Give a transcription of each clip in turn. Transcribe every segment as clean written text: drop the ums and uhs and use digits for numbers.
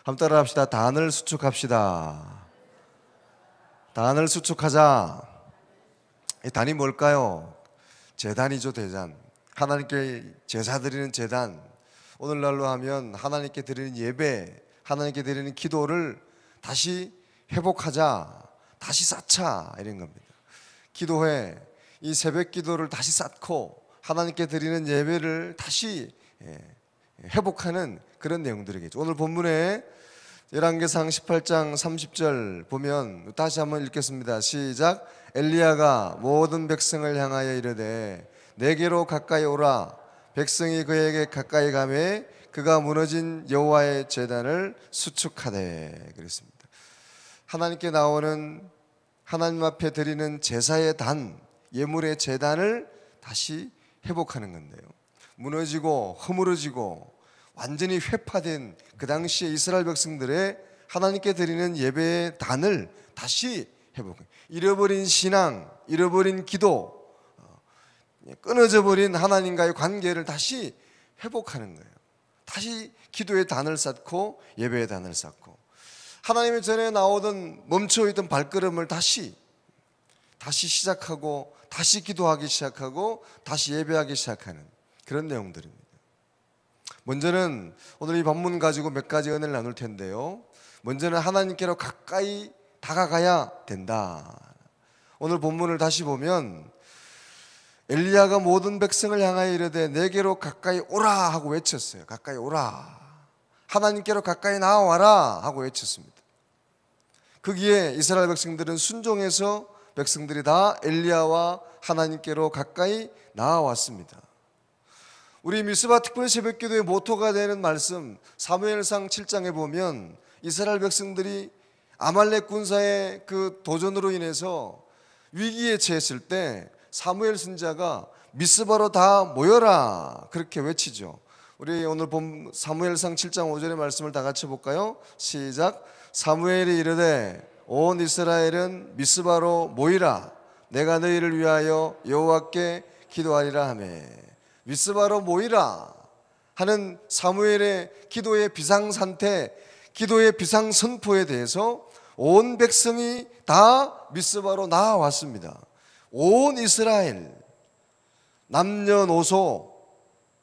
한번 따라 합시다. 단을 수축합시다. 단을 수축하자. 이 단이 뭘까요? 제단이죠, 제단. 하나님께 제사 드리는 제단. 오늘날로 하면 하나님께 드리는 예배, 하나님께 드리는 기도를 다시 회복하자, 다시 쌓자, 이런 겁니다. 기도회, 이 새벽 기도를 다시 쌓고 하나님께 드리는 예배를 다시 회복하는 그런 내용들이겠죠. 오늘 본문에 열왕기상 18장 30절 보면 다시 한번 읽겠습니다. 시작. 엘리야가 모든 백성을 향하여 이르되 내게로 가까이 오라. 백성이 그에게 가까이 가매 그가 무너진 여호와의 제단을 수축하되 그랬습니다. 하나님께 나오는, 하나님 앞에 드리는 제사의 단, 예물의 제단을 다시 회복하는 건데요. 무너지고 허물어지고 완전히 회파된 그 당시에 이스라엘 백성들의 하나님께 드리는 예배의 단을 다시 회복해요. 잃어버린 신앙, 잃어버린 기도, 끊어져 버린 하나님과의 관계를 다시 회복하는 거예요. 다시 기도의 단을 쌓고 예배의 단을 쌓고 하나님의 전에 나오던 멈춰있던 발걸음을 다시 시작하고 다시 기도하기 시작하고 다시 예배하기 시작하는 그런 내용들입니다. 먼저는 오늘 이 본문 가지고 몇 가지 은혜를 나눌 텐데요. 먼저는 하나님께로 가까이 다가가야 된다. 오늘 본문을 다시 보면 엘리야가 모든 백성을 향하여 이르되 내게로 가까이 오라 하고 외쳤어요. 가까이 오라. 하나님께로 가까이 나와라 하고 외쳤습니다. 거기에 이스라엘 백성들은 순종해서 백성들이 다 엘리야와 하나님께로 가까이 나아왔습니다. 우리 미스바 특별 새벽기도의 모토가 되는 말씀 사무엘상 7장에 보면 이스라엘 백성들이 아말렉 군사의 그 도전으로 인해서 위기에 처했을 때 사무엘 선지자가 미스바로 다 모여라 그렇게 외치죠. 우리 오늘 본 사무엘상 7장 5절의 말씀을 다 같이 볼까요? 시작. 사무엘이 이르되 온 이스라엘은 미스바로 모이라. 내가 너희를 위하여 여호와께 기도하리라 하매. 미스바로 모이라 하는 사무엘의 기도의 비상상태, 기도의 비상선포에 대해서 온 백성이 다 미스바로 나아왔습니다. 온 이스라엘, 남녀노소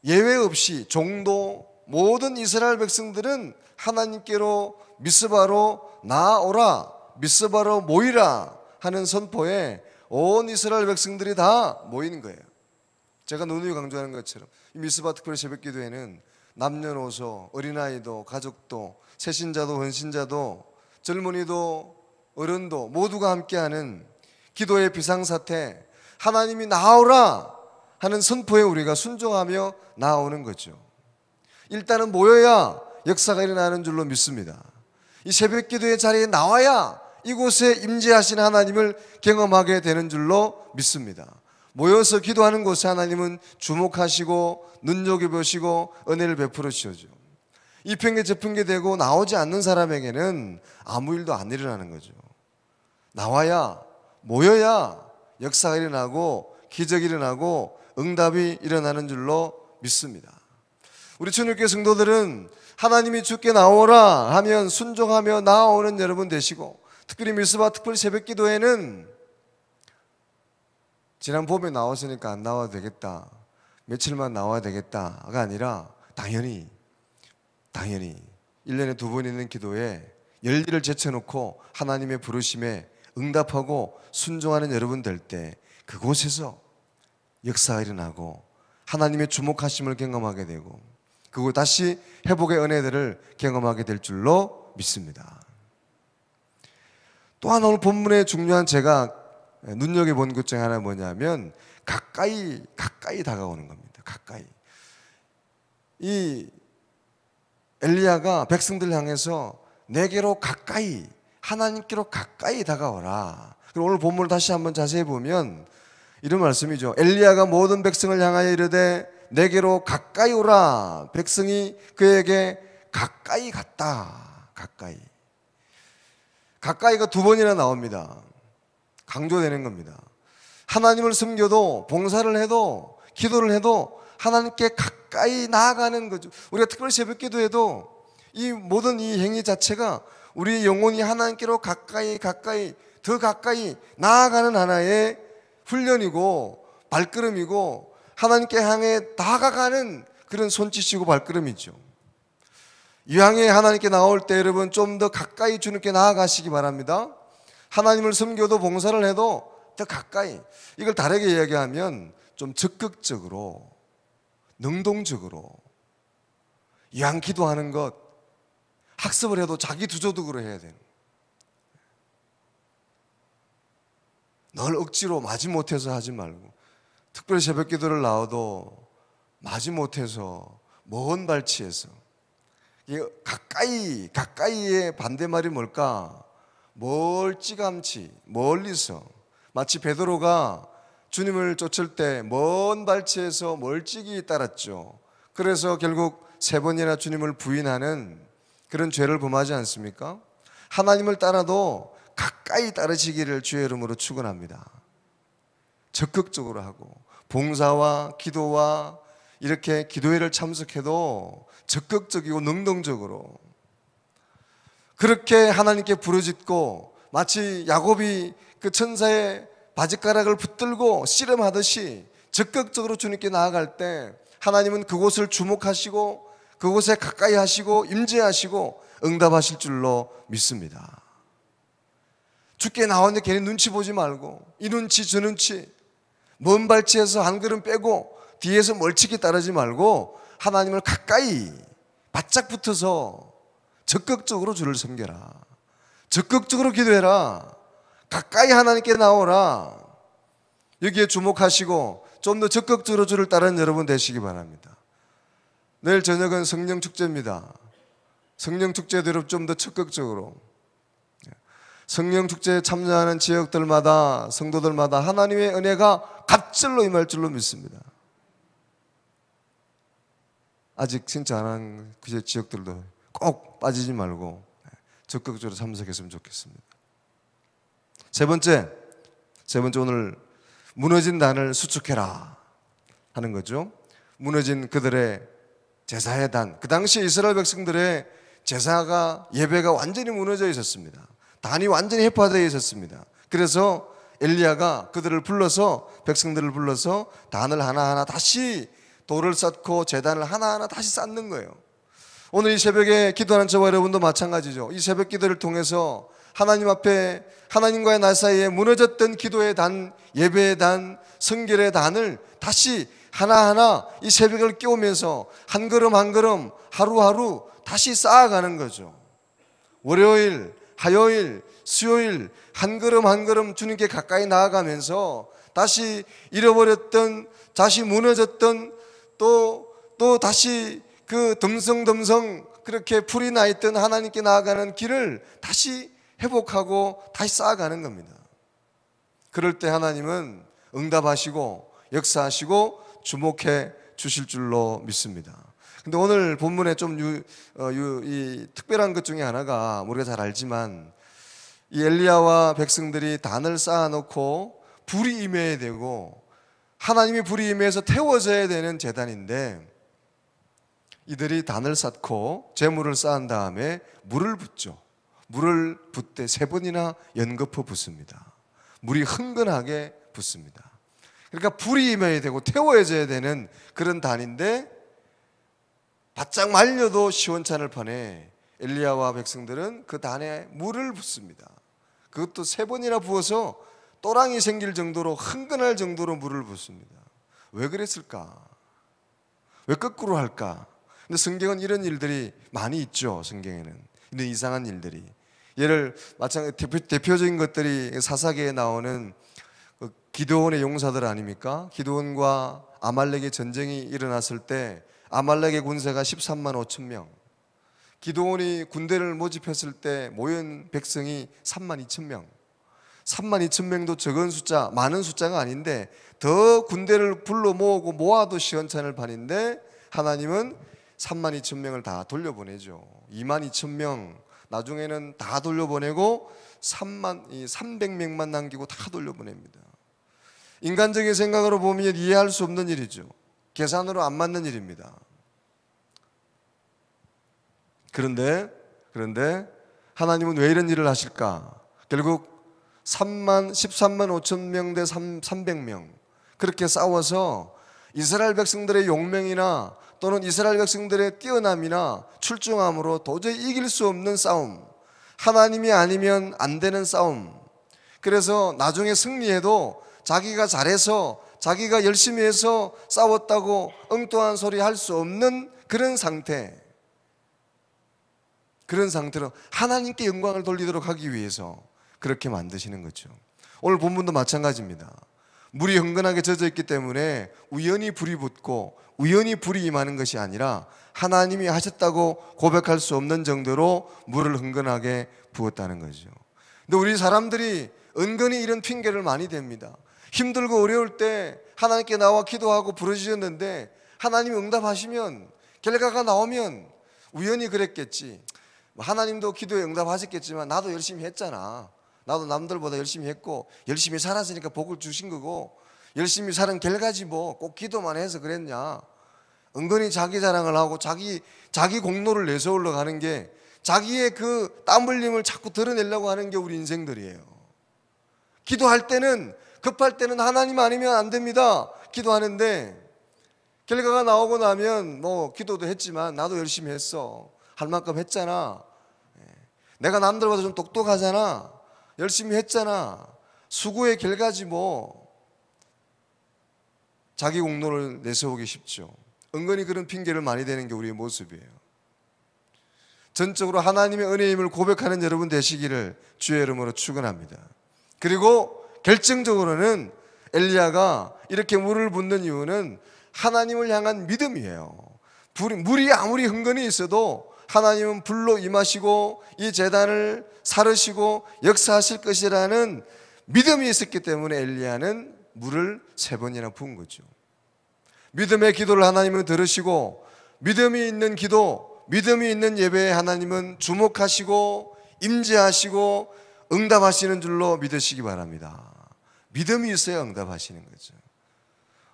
예외 없이 종도 모든 이스라엘 백성들은 하나님께로 미스바로 나아오라, 미스바로 모이라 하는 선포에 온 이스라엘 백성들이 다 모이는 거예요. 제가 누누이 강조하는 것처럼 이 미스바 특별 새벽기도에는 남녀노소, 어린아이도, 가족도, 새신자도, 헌신자도, 젊은이도, 어른도 모두가 함께하는 기도의 비상사태, 하나님이 나오라 하는 선포에 우리가 순종하며 나오는 거죠. 일단은 모여야 역사가 일어나는 줄로 믿습니다. 이 새벽기도의 자리에 나와야 이곳에 임재하신 하나님을 경험하게 되는 줄로 믿습니다. 모여서 기도하는 곳에 하나님은 주목하시고 눈여겨보시고 은혜를 베풀어 주시죠. 이편계 저편계 되고 나오지 않는 사람에게는 아무 일도 안 일어나는 거죠. 나와야, 모여야 역사가 일어나고 기적이 일어나고 응답이 일어나는 줄로 믿습니다. 우리 천육교 성도들은 하나님이 주께 나오라 하면 순종하며 나아오는 여러분 되시고, 특별히 미스바 특별 새벽기도에는 지난 봄에 나왔으니까 안 나와도 되겠다, 며칠만 나와야 되겠다가 아니라 당연히 1년에 2번 있는 기도에 열일을 제쳐놓고 하나님의 부르심에 응답하고 순종하는 여러분 될 때 그곳에서 역사가 일어나고 하나님의 주목하심을 경험하게 되고 그곳 다시 회복의 은혜들을 경험하게 될 줄로 믿습니다. 또한 오늘 본문의 중요한 제가 눈여겨본 것 중에 하나 뭐냐면 가까이 다가오는 겁니다. 가까이. 이 엘리야가 백성들 향해서 내게로 가까이, 하나님께로 가까이 다가오라. 그리고 오늘 본문을 다시 한번 자세히 보면 이런 말씀이죠. 엘리야가 모든 백성을 향하여 이르되 내게로 가까이 오라. 백성이 그에게 가까이 갔다. 가까이가 2번이나 나옵니다. 강조되는 겁니다. 하나님을 섬겨도 봉사를 해도 기도를 해도 하나님께 가까이 나아가는 거죠. 우리가 특별히 새벽기도에도 이 모든 이 행위 자체가 우리 영혼이 하나님께로 가까이 더 가까이 나아가는 하나의 훈련이고 발걸음이고 하나님께 향해 다가가는 그런 손짓이고 발걸음이죠. 이왕에 하나님께 나올 때 여러분 좀 더 가까이 주님께 나아가시기 바랍니다. 하나님을 섬겨도 봉사를 해도 더 가까이, 이걸 다르게 이야기하면 좀 적극적으로 능동적으로 이왕 기도하는 것 학습을 해도 자기 두조덕으로 해야 되는, 널 억지로 마지못해서 하지 말고, 특별히 새벽 기도를 나와도 마지못해서 먼 발치에서, 가까이의 반대말이 뭘까? 멀찌감치 멀리서, 마치 베드로가 주님을 쫓을 때 먼 발치에서 멀찍이 따랐죠. 그래서 결국 3번이나 주님을 부인하는 그런 죄를 범하지 않습니까? 하나님을 따라도 가까이 따르시기를 주의 이름으로 축원합니다. 적극적으로 하고 봉사와 기도와 이렇게 기도회를 참석해도 적극적이고 능동적으로 그렇게 하나님께 부르짖고, 마치 야곱이 그 천사의 바짓가락을 붙들고 씨름하듯이 적극적으로 주님께 나아갈 때 하나님은 그곳을 주목하시고 그곳에 가까이 하시고 임재하시고 응답하실 줄로 믿습니다. 주께 나오는데 괜히 눈치 보지 말고, 이 눈치 저 눈치, 먼 발치에서 한 걸음 빼고 뒤에서 멀찍이 따르지 말고 하나님을 가까이 바짝 붙어서 적극적으로 주를 섬겨라. 적극적으로 기도해라. 가까이 하나님께 나오라. 여기에 주목하시고 좀 더 적극적으로 주를 따르는 여러분 되시기 바랍니다. 내일 저녁은 성령 축제입니다. 성령 축제대로 좀 더 적극적으로, 성령 축제에 참여하는 지역들마다 성도들마다 하나님의 은혜가 갑절로 임할 줄로 믿습니다. 아직 진짜 안 한 그 지역들도 꼭 빠지지 말고 적극적으로 참석했으면 좋겠습니다. 세 번째 오늘 무너진 단을 수축해라 하는 거죠. 무너진 그들의 제사의 단, 그 당시 이스라엘 백성들의 제사가, 예배가 완전히 무너져 있었습니다. 단이 완전히 해파되어 있었습니다. 그래서 엘리야가 그들을 불러서, 백성들을 불러서 단을 하나하나 다시 돌을 쌓고 제단을 하나하나 다시 쌓는 거예요. 오늘 이 새벽에 기도하는 저와 여러분도 마찬가지죠. 이 새벽 기도를 통해서 하나님 앞에, 하나님과의 나 사이에 무너졌던 기도의 단, 예배의 단, 성결의 단을 다시 하나하나 이 새벽을 깨우면서 한 걸음 한 걸음 하루하루 다시 쌓아가는 거죠. 월요일, 화요일, 수요일 한 걸음 한 걸음 주님께 가까이 나아가면서 다시 잃어버렸던, 다시 무너졌던, 또 다시 그 덤성덤성 그렇게 풀이 나 있던 하나님께 나아가는 길을 다시 회복하고 다시 쌓아가는 겁니다. 그럴 때 하나님은 응답하시고 역사하시고 주목해 주실 줄로 믿습니다. 근데 오늘 본문에 좀 이 특별한 것 중에 하나가, 우리가 잘 알지만 이 엘리야와 백성들이 단을 쌓아놓고 불이 임해야 되고 하나님이 불이 임해서 태워져야 되는 제단인데, 이들이 단을 쌓고 제물을 쌓은 다음에 물을 붓죠. 물을 붓되 3번이나 연거푸 붓습니다. 물이 흥건하게 붓습니다. 그러니까 불이 임해야 되고 태워져야 되는 그런 단인데, 바짝 말려도 시원찮을 판에 엘리야와 백성들은 그 단에 물을 붓습니다. 그것도 3번이나 부어서 또랑이 생길 정도로, 흥건할 정도로 물을 붓습니다. 왜 그랬을까? 왜 거꾸로 할까? 근데 성경은 이런 일들이 많이 있죠. 성경에는 이런 이상한 일들이, 예를 대표적인 것들이 사사기에 나오는 기드온의 용사들 아닙니까? 기드온과 아말렉의 전쟁이 일어났을 때 아말렉의 군세가 13만 5천 명, 기드온이 군대를 모집했을 때 모인 백성이 3만 2천 명. 3만 2천 명도 적은 숫자, 많은 숫자가 아닌데 더 군대를 불러 모으고 모아도 시원찮을 판인데 하나님은 3만 2천 명을 다 돌려보내죠. 2만 2천 명 나중에는 다 돌려보내고 300명만 남기고 다 돌려보냅니다. 인간적인 생각으로 보면 이해할 수 없는 일이죠. 계산으로 안 맞는 일입니다. 그런데 하나님은 왜 이런 일을 하실까? 결국 13만 5천 명 대 300명 그렇게 싸워서 이스라엘 백성들의 용맹이나 또는 이스라엘 백성들의 뛰어남이나 출중함으로 도저히 이길 수 없는 싸움, 하나님이 아니면 안 되는 싸움. 그래서 나중에 승리해도 자기가 잘해서 자기가 열심히 해서 싸웠다고 엉뚱한 소리 할 수 없는 그런 상태, 그런 상태로 하나님께 영광을 돌리도록 하기 위해서 그렇게 만드시는 거죠. 오늘 본문도 마찬가지입니다. 물이 흥건하게 젖어 있기 때문에 우연히 불이 붙고 우연히 불이 임하는 것이 아니라 하나님이 하셨다고 고백할 수 없는 정도로 물을 흥건하게 부었다는 거죠. 근데 우리 사람들이 은근히 이런 핑계를 많이 댑니다. 힘들고 어려울 때 하나님께 나와 기도하고 부르짖었는데 하나님이 응답하시면, 결과가 나오면 우연히 그랬겠지, 하나님도 기도에 응답하셨겠지만 나도 열심히 했잖아, 나도 남들보다 열심히 했고 열심히 살았으니까 복을 주신 거고 열심히 사는 결과지 뭐 꼭 기도만 해서 그랬냐. 은근히 자기 자랑을 하고 자기 공로를 내서 올라가는 게, 자기의 그 땀 흘림을 자꾸 드러내려고 하는 게 우리 인생들이에요. 기도할 때는, 급할 때는 하나님 아니면 안 됩니다. 기도하는데 결과가 나오고 나면 뭐 기도도 했지만 나도 열심히 했어, 할 만큼 했잖아, 내가 남들보다 좀 똑똑하잖아, 열심히 했잖아, 수고의 결과지 뭐. 자기 공로를 내세우기 쉽죠. 은근히 그런 핑계를 많이 대는 게 우리의 모습이에요. 전적으로 하나님의 은혜의 힘을 고백하는 여러분 되시기를 주의 이름으로 축원합니다. 그리고 결정적으로는 엘리야가 이렇게 물을 붓는 이유는 하나님을 향한 믿음이에요. 물이 아무리 흥건히 있어도 하나님은 불로 임하시고 이 제단을 사르시고 역사하실 것이라는 믿음이 있었기 때문에 엘리야는 물을 3번이나 부은 거죠. 믿음의 기도를 하나님은 들으시고, 믿음이 있는 기도, 믿음이 있는 예배에 하나님은 주목하시고 임재하시고 응답하시는 줄로 믿으시기 바랍니다. 믿음이 있어야 응답하시는 거죠.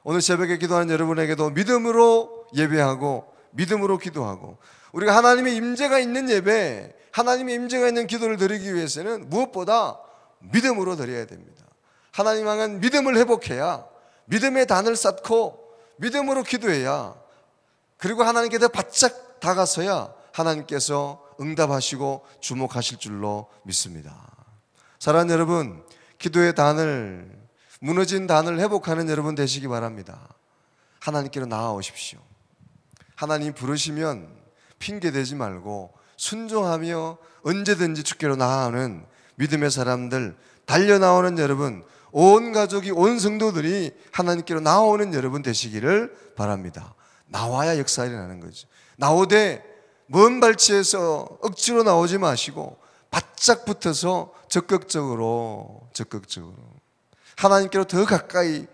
오늘 새벽에 기도하는 여러분에게도 믿음으로 예배하고 믿음으로 기도하고, 우리가 하나님의 임재가 있는 예배, 하나님의 임재가 있는 기도를 드리기 위해서는 무엇보다 믿음으로 드려야 됩니다. 하나님 향한 믿음을 회복해야, 믿음의 단을 쌓고 믿음으로 기도해야, 그리고 하나님께 더 바짝 다가서야 하나님께서 응답하시고 주목하실 줄로 믿습니다. 사랑하는 여러분, 기도의 단을, 무너진 단을 회복하는 여러분 되시기 바랍니다. 하나님께로 나아오십시오. 하나님 부르시면 핑계대지 말고 순종하며 언제든지 주께로 나아오는 믿음의 사람들, 달려나오는 여러분, 온 가족이, 온 성도들이 하나님께로 나오는 여러분 되시기를 바랍니다. 나와야 역사 일어나는 거죠. 나오되 먼 발치에서 억지로 나오지 마시고 바짝 붙어서 적극적으로 하나님께로 더 가까이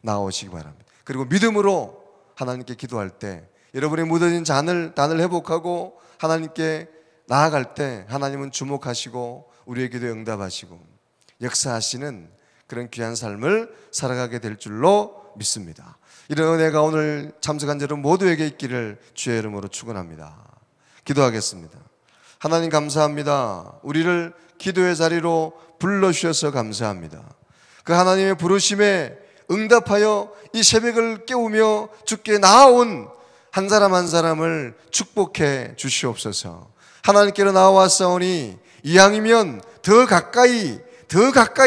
나오시기 바랍니다. 그리고 믿음으로 하나님께 기도할 때, 여러분의 묻어진 단을 회복하고 하나님께 나아갈 때 하나님은 주목하시고 우리의 기도에 응답하시고 역사하시는 그런 귀한 삶을 살아가게 될 줄로 믿습니다. 이런 은혜가 오늘 참석한 여러분 모두에게 있기를 주의 이름으로 축원합니다. 기도하겠습니다. 하나님 감사합니다. 우리를 기도의 자리로 불러주셔서 감사합니다. 그 하나님의 부르심에 응답하여 이 새벽을 깨우며 주께 나아온 한 사람 한 사람을 축복해 주시옵소서. 하나님께로 나와왔사오니 이왕이면 더 가까이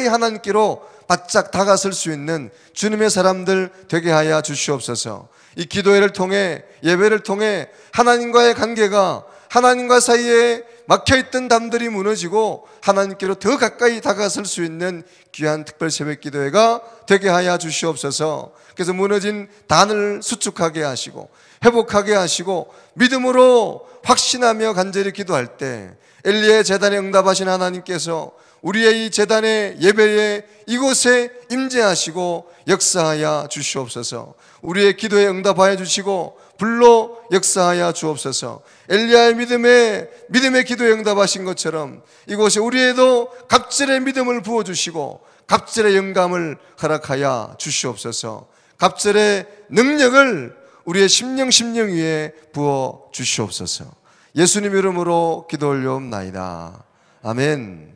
하나님께로 바짝 다가설 수 있는 주님의 사람들 되게 하여 주시옵소서. 이 기도회를 통해, 예배를 통해 하나님과의 관계가, 하나님과 사이에 막혀있던 담들이 무너지고 하나님께로 더 가까이 다가설 수 있는 귀한 특별 새벽 기도회가 되게 하여 주시옵소서. 그래서 무너진 단을 수축하게 하시고 회복하게 하시고 믿음으로 확신하며 간절히 기도할 때 엘리야의 제단에 응답하신 하나님께서 우리의 이 제단의 예배에 이곳에 임재하시고 역사하여 주시옵소서. 우리의 기도에 응답하여 주시고 불로 역사하여 주옵소서. 엘리야의 믿음의 기도에 응답하신 것처럼 이곳에 우리에도 갑절의 믿음을 부어주시고 갑절의 영감을 허락하여 주시옵소서. 갑절의 능력을 우리의 심령 위에 부어 주시옵소서. 예수님 이름으로 기도 올려옵나이다. 아멘.